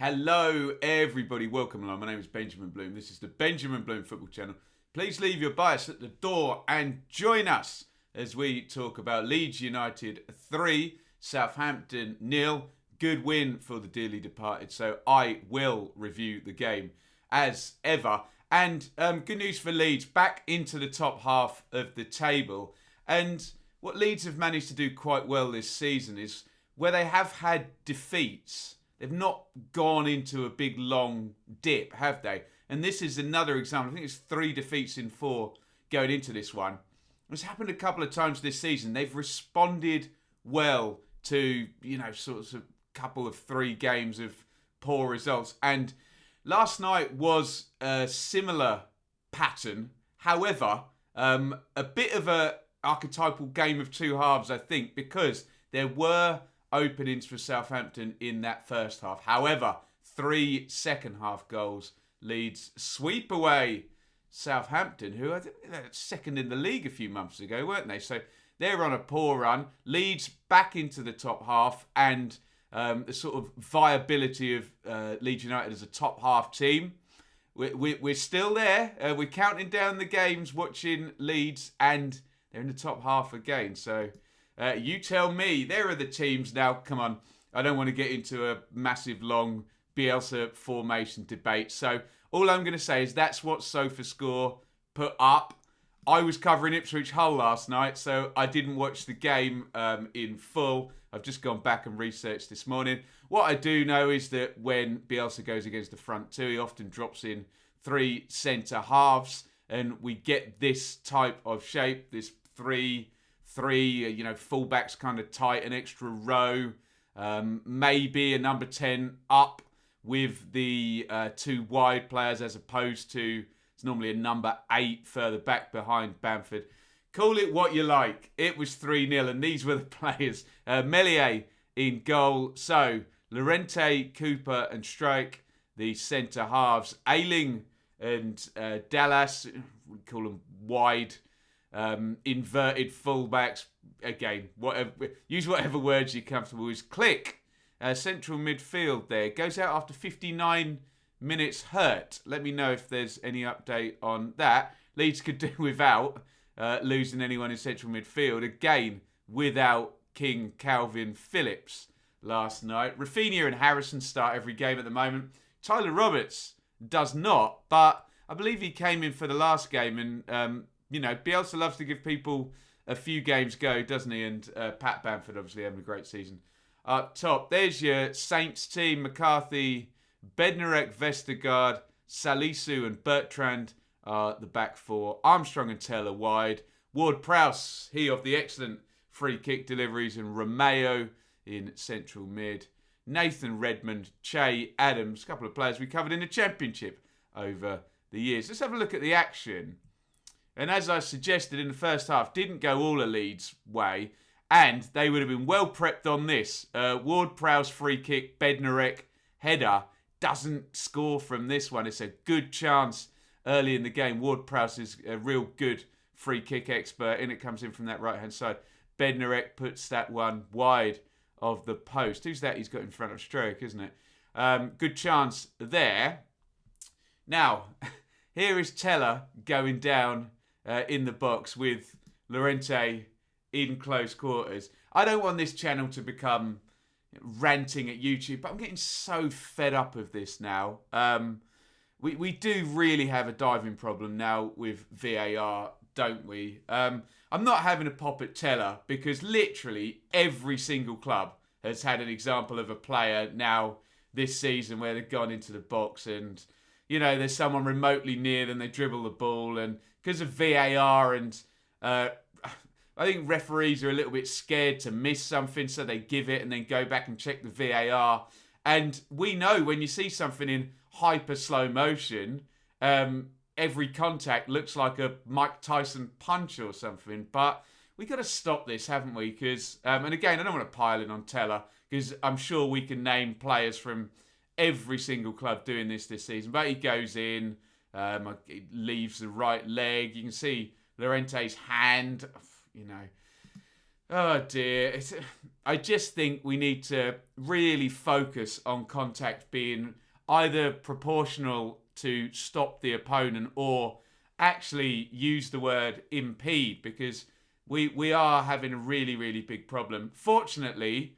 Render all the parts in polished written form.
Hello, everybody. Welcome along. My name is Benjamin Bloom. This is the Benjamin Bloom Football Channel. Please leave your bias at the door and join us as we talk about Leeds United 3, Southampton 0. Good win for the dearly departed. So I will review the game as ever. And good news for Leeds, back into the top half of the table. And what Leeds have managed to do quite well this season is where they have had defeats, they've not gone into a big long dip, have they? And this is another example. I think it's 3 defeats in 4 going into this one. It's happened a couple of times this season. They've responded well to, sort of couple of 3 games of poor results. And last night was a similar pattern. However, a bit of a archetypal game of 2 halves, I think, because there were openings for Southampton in that first half. However, 3 second half goals. Leeds sweep away Southampton, who I think they were second in the league a few months ago, weren't they? So they're on a poor run. Leeds back into the top half, and the sort of viability of Leeds United as a top half team. We're still there. We're counting down the games, watching Leeds, and they're in the top half again. So you tell me. There are the teams now. Come on. I don't want to get into a massive, long Bielsa formation debate. So all I'm going to say is that's what SofaScore put up. I was covering Ipswich Hull last night, so I didn't watch the game in full. I've just gone back and researched this morning. What I do know is that when Bielsa goes against the front 2, he often drops in 3 centre halves, and we get this type of shape, this 3-3, fullbacks kind of tight, an extra row, maybe a number 10 up with the 2 wide players as opposed to, it's normally a number 8 further back behind Bamford. Call it what you like. It was 3-0, and these were the players. Meslier in goal. So, Llorente, Cooper and Strike, the centre halves. Ailing and Dallas, we call them wide, inverted fullbacks. Again, use whatever words you're comfortable with. Click. Central midfield there. Goes out after 59 minutes hurt. Let me know if there's any update on that. Leeds could do without losing anyone in central midfield. Again, without King Calvin Phillips last night. Rafinha and Harrison start every game at the moment. Tyler Roberts does not, but I believe he came in for the last game. And, Bielsa loves to give people a few games go, doesn't he? And Pat Bamford obviously having a great season. Up top, there's your Saints team. McCarthy, Bednarek, Vestergaard, Salisu and Bertrand are the back 4. Armstrong and Taylor wide. Ward-Prowse, he of the excellent free kick deliveries, and Romeo in central mid. Nathan Redmond, Che Adams, a couple of players we covered in the Championship over the years. Let's have a look at the action. And as I suggested in the first half, didn't go all a Leeds' way, and they would have been well prepped on this. Ward-Prowse free kick, Bednarek header, doesn't score from this one. It's a good chance early in the game. Ward-Prowse is a real good free kick expert, and it comes in from that right-hand side. Bednarek puts that one wide of the post. Who's that he's got in front of Stroke, isn't it? Good chance there. Now, here is Teller going down in the box with Llorente in close quarters. I don't want this channel to become ranting at YouTube, but I'm getting so fed up of this now. We do really have a diving problem now with VAR, don't we? I'm not having a pop at Teller because literally every single club has had an example of a player now this season where they've gone into the box and, there's someone remotely near them, they dribble the ball, and because of VAR and I think referees are a little bit scared to miss something, so they give it and then go back and check the VAR. And we know when you see something in hyper slow motion, every contact looks like a Mike Tyson punch or something. But we got to stop this, haven't we? Because, and again, I don't want to pile in on Teller because I'm sure we can name players from every single club doing this season. But he goes in, he leaves the right leg. You can see Llorente's hand. Oh dear. I just think we need to really focus on contact being either proportional to stop the opponent or actually use the word impede, because we are having a really, really big problem. Fortunately,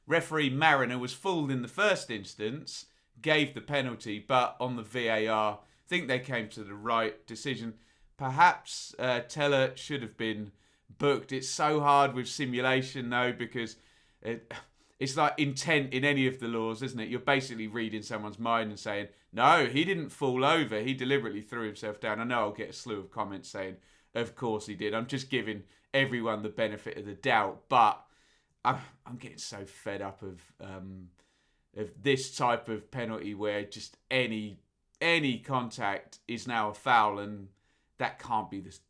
referee Mariner was fooled in the first instance, gave the penalty, but on the VAR, I think they came to the right decision. Perhaps Teller should have been booked. It's so hard with simulation though, because it's like intent in any of the laws, isn't it? You're basically reading someone's mind and saying, no, he didn't fall over, he deliberately threw himself down. I know I'll get a slew of comments saying, of course he did. I'm just giving everyone the benefit of the doubt, but I'm getting so fed up of this type of penalty where just any contact is now a foul, and that can't be this.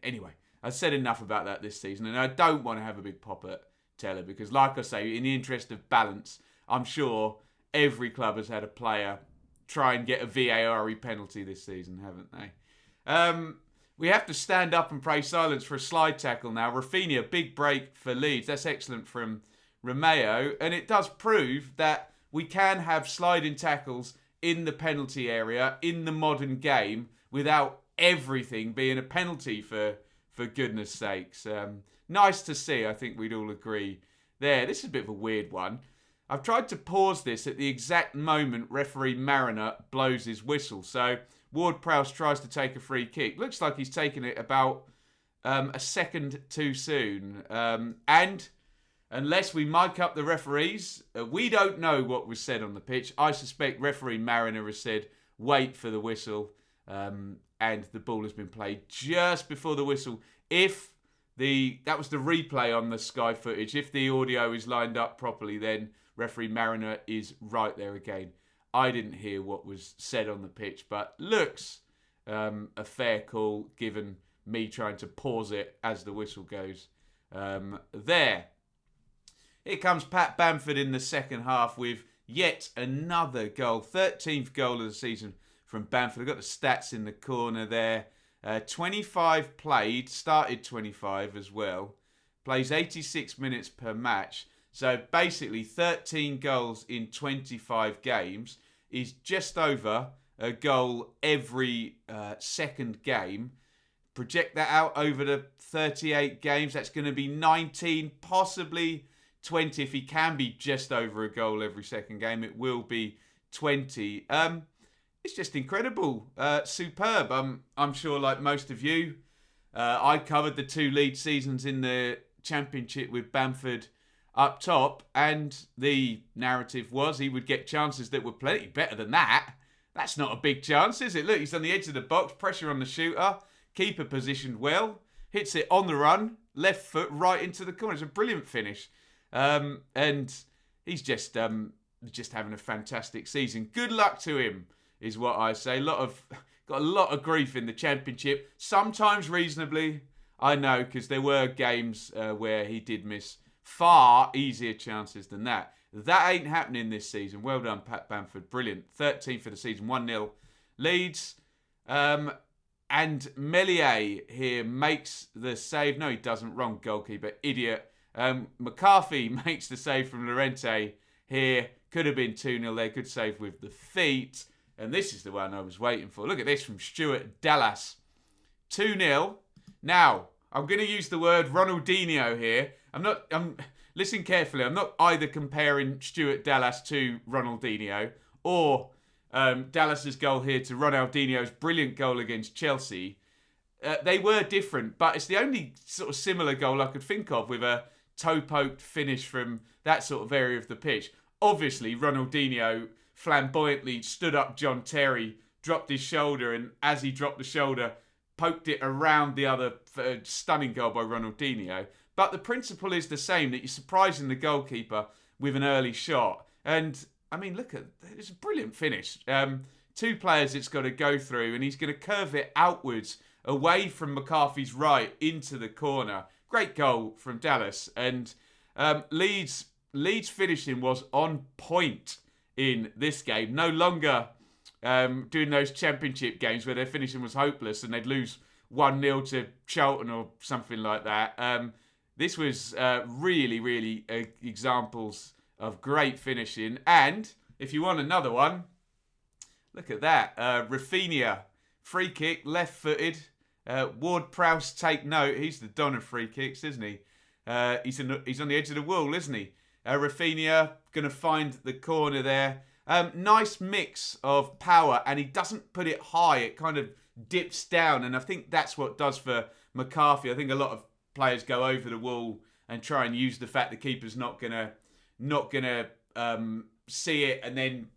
Anyway, I've said enough about that this season, and I don't want to have a big pop at Teller because, like I say, in the interest of balance, I'm sure every club has had a player try and get a VAR penalty this season, haven't they? We have to stand up and pray silence for a slide tackle now. Rafinha, big break for Leeds. That's excellent from Romeo, and it does prove that we can have sliding tackles in the penalty area in the modern game without everything being a penalty, for goodness sakes. Nice to see, I think we'd all agree there. This is a bit of a weird one. I've tried to pause this at the exact moment referee Mariner blows his whistle. So Ward-Prowse tries to take a free kick. Looks like he's taken it about a second too soon. And unless we mic up the referees, we don't know what was said on the pitch. I suspect referee Mariner has said, wait for the whistle. And the ball has been played just before the whistle. That was the replay on the Sky footage. If the audio is lined up properly, then referee Mariner is right there again. I didn't hear what was said on the pitch, but looks a fair call given me trying to pause it as the whistle goes. There. Here comes Pat Bamford in the second half with yet another goal. 13th goal of the season from Bamford. I've got the stats in the corner there. 25 played, started 25 as well. Plays 86 minutes per match. So basically 13 goals in 25 games is just over a goal every second game. Project that out over the 38 games. That's going to be 19, possibly 20. If he can be just over a goal every second game, it will be 20. It's just incredible. Superb. I'm sure, like most of you, I covered the 2 Leeds seasons in the Championship with Bamford up top, and the narrative was he would get chances that were plenty better than that. That's not a big chance, is it? Look, he's on the edge of the box, pressure on the shooter, keeper positioned well, hits it on the run, left foot right into the corner. It's a brilliant finish. And he's just having a fantastic season. Good luck to him, is what I say. Got a lot of grief in the Championship, sometimes reasonably. I know, because there were games where he did miss far easier chances than that. That ain't happening this season. Well done, Pat Bamford. Brilliant. 13th for the season. 1-0 Leeds. And Meslier here makes the save. No, he doesn't. Wrong goalkeeper. Idiot. McCarthy makes the save from Llorente here. Could have been 2-0 there. Good save with the feet. And this is the one I was waiting for. Look at this from Stuart Dallas. 2-0. Now, I'm going to use the word Ronaldinho here. Listen carefully. I'm not either comparing Stuart Dallas to Ronaldinho or Dallas's goal here to Ronaldinho's brilliant goal against Chelsea. They were different, but it's the only sort of similar goal I could think of with a toe-poked finish from that sort of area of the pitch. Obviously, Ronaldinho flamboyantly stood up John Terry, dropped his shoulder, and as he dropped the shoulder, poked it around the other stunning goal by Ronaldinho. But the principle is the same, that you're surprising the goalkeeper with an early shot. And, I mean, look at it's a brilliant finish. 2 players it's got to go through, and he's going to curve it outwards, away from McCarthy's right, into the corner. Great goal from Dallas. And Leeds finishing was on point in this game. No longer doing those Championship games where their finishing was hopeless and they'd lose 1-0 to Charlton or something like that. this was really, really examples of great finishing. And if you want another one, look at that. Rafinha, free kick, left-footed. Ward-Prowse, take note. He's the don of free kicks, isn't he? He's on the edge of the wall, isn't he? Rafinha going to find the corner there. Nice mix of power, and he doesn't put it high. It kind of dips down, and I think that's what does for McCarthy. I think a lot of players go over the wall and try and use the fact the keeper's not gonna see it and then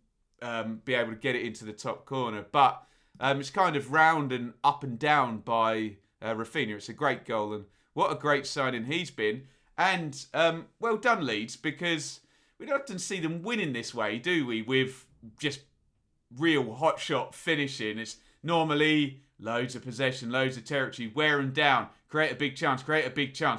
be able to get it into the top corner. But it's kind of round and up and down by Rafinha. It's a great goal, and what a great signing he's been. And well done, Leeds, because we don't often see them winning this way, do we? With just real hotshot finishing. It's normally loads of possession, loads of territory, wear them down, create a big chance,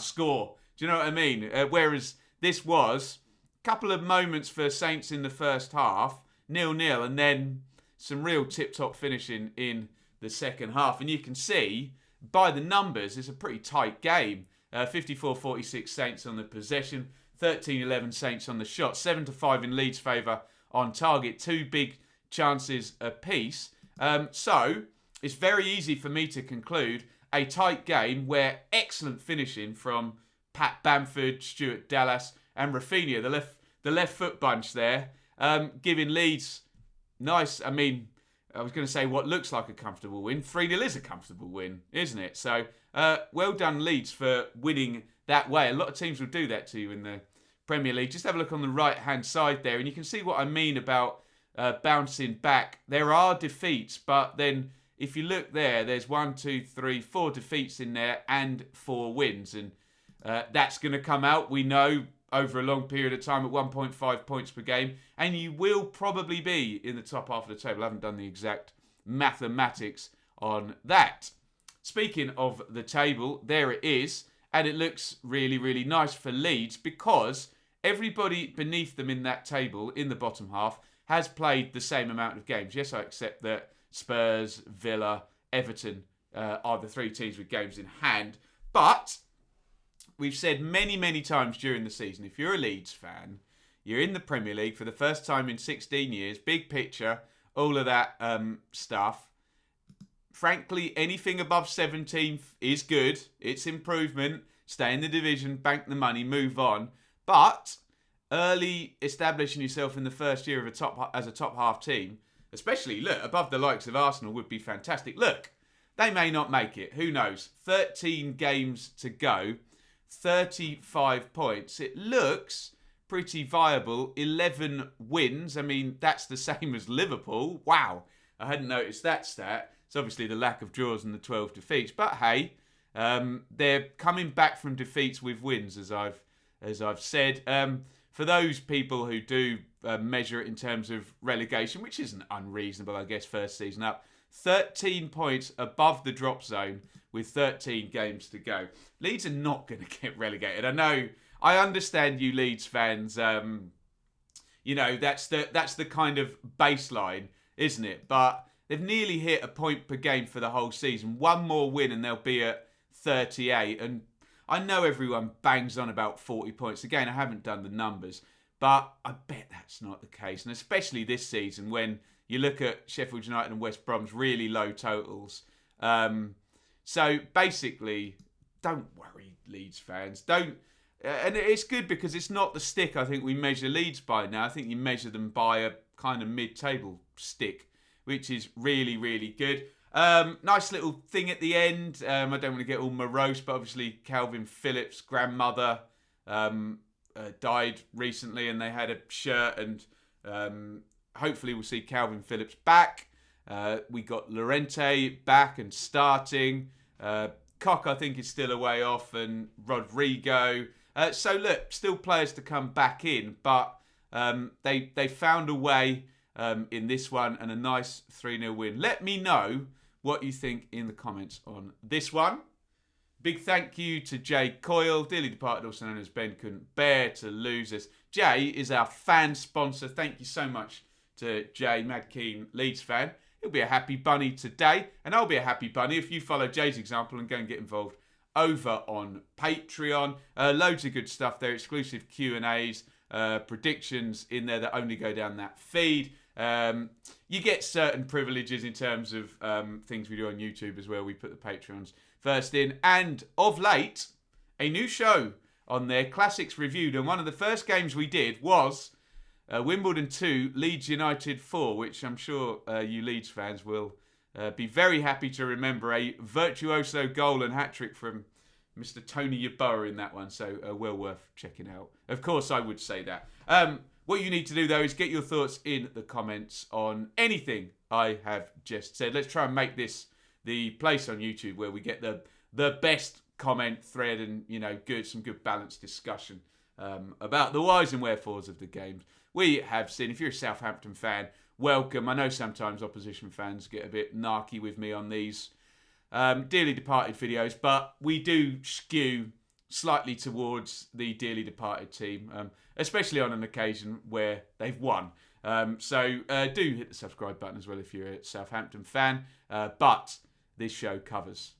score. Do you know what I mean? Whereas this was a couple of moments for Saints in the first half, 0-0, and then some real tip-top finishing in the second half. And you can see, by the numbers, it's a pretty tight game. 54-46 Saints on the possession, 13-11 Saints on the shot, 7-5 in Leeds' favour on target, 2 big chances apiece. So it's very easy for me to conclude a tight game where excellent finishing from Pat Bamford, Stuart Dallas and Rafinha, the left foot bunch there, giving Leeds nice, I mean, I was going to say what looks like a comfortable win. 3-0 is a comfortable win, isn't it? So, well done, Leeds, for winning that way. A lot of teams will do that to you in the Premier League. Just have a look on the right-hand side there, and you can see what I mean about bouncing back. There are defeats, but then if you look there, there's 4 defeats in there and 4 wins. And that's going to come out, we know, over a long period of time at 1.5 points per game, and you will probably be in the top half of the table. I haven't done the exact mathematics on that. Speaking of the table, there it is, and it looks really, really nice for Leeds because everybody beneath them in that table, in the bottom half, has played the same amount of games. Yes, I accept that Spurs, Villa, Everton are the 3 teams with games in hand, but we've said many, many times during the season, if you're a Leeds fan, you're in the Premier League for the first time in 16 years, big picture, all of that stuff. Frankly, anything above 17th is good. It's improvement. Stay in the division, bank the money, move on. But early establishing yourself in the first year of as a top half team, especially, look, above the likes of Arsenal would be fantastic. Look, they may not make it. Who knows? 13 games to go. 35 points. It looks pretty viable. 11 wins. I mean, that's the same as Liverpool. Wow. I hadn't noticed that stat. It's obviously the lack of draws and the 12 defeats. But hey, they're coming back from defeats with wins, as I've said. For those people who do measure it in terms of relegation, which isn't unreasonable, I guess, first season up, 13 points above the drop zone with 13 games to go. Leeds are not going to get relegated. I understand you Leeds fans. You know, that's the kind of baseline, isn't it? But they've nearly hit a point per game for the whole season. One more win and they'll be at 38. And I know everyone bangs on about 40 points. Again, I haven't done the numbers, but I bet that's not the case. And especially this season when you look at Sheffield United and West Brom's really low totals. So basically, don't worry, Leeds fans. Don't. And it's good because it's not the stick I think we measure Leeds by now. I think you measure them by a kind of mid-table stick, which is really, really good. Nice little thing at the end. I don't want to get all morose, but obviously Calvin Phillips' grandmother died recently and they had a shirt, and hopefully we'll see Calvin Phillips back. We got Llorente back and starting. Koch, I think, is still a way off, and Rodrigo. So look, still players to come back in, but they found a way in this one, and a nice 3-0 win. Let me know what you think in the comments on this one. Big thank you to Jay Coyle, dearly departed, also known as Ben, couldn't bear to lose us. Jay is our fan sponsor. Thank you so much to Jay, mad keen Leeds fan. He'll be a happy bunny today, and I'll be a happy bunny if you follow Jay's example and go and get involved over on Patreon. Loads of good stuff there, exclusive Q&As, predictions in there that only go down that feed. You get certain privileges in terms of things we do on YouTube as well. We put the Patreons first in. And of late, a new show on there, Classics Reviewed. And one of the first games we did was Wimbledon 2, Leeds United 4, which I'm sure you Leeds fans will be very happy to remember. A virtuoso goal and hat-trick from Mr. Tony Yeboah in that one. So well worth checking out. Of course, I would say that. What you need to do, though, is get your thoughts in the comments on anything I have just said. Let's try and make this the place on YouTube where we get the best comment thread and, you know, some good balanced discussion about the whys and wherefores of the games we have seen. If you're a Southampton fan, welcome. I know sometimes opposition fans get a bit narky with me on these dearly departed videos, but we do skew slightly towards the dearly departed team, especially on an occasion where they've won. So do hit the subscribe button as well if you're a Southampton fan. But this show covers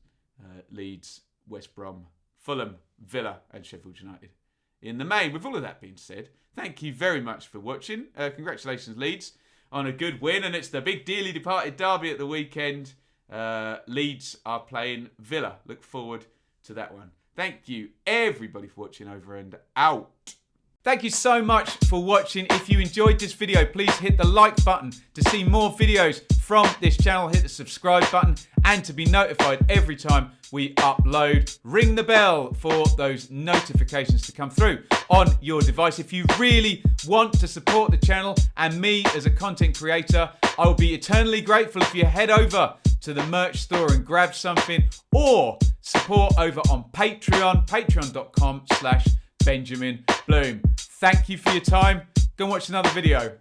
Leeds, West Brom, Fulham, Villa and Sheffield United in the main. With all of that being said, thank you very much for watching. Congratulations, Leeds, on a good win. And it's the big dearly departed derby at the weekend. Leeds are playing Villa. Look forward to that one. Thank you, everybody, for watching. Over and out. Thank you so much for watching. If you enjoyed this video, please hit the like button to see more videos from this channel. Hit the subscribe button and to be notified every time we upload. Ring the bell for those notifications to come through on your device. If you really want to support the channel and me as a content creator, I will be eternally grateful if you head over to the merch store and grab something, or support over on Patreon, patreon.com/Benjamin Bloom. Thank you for your time. Go and watch another video.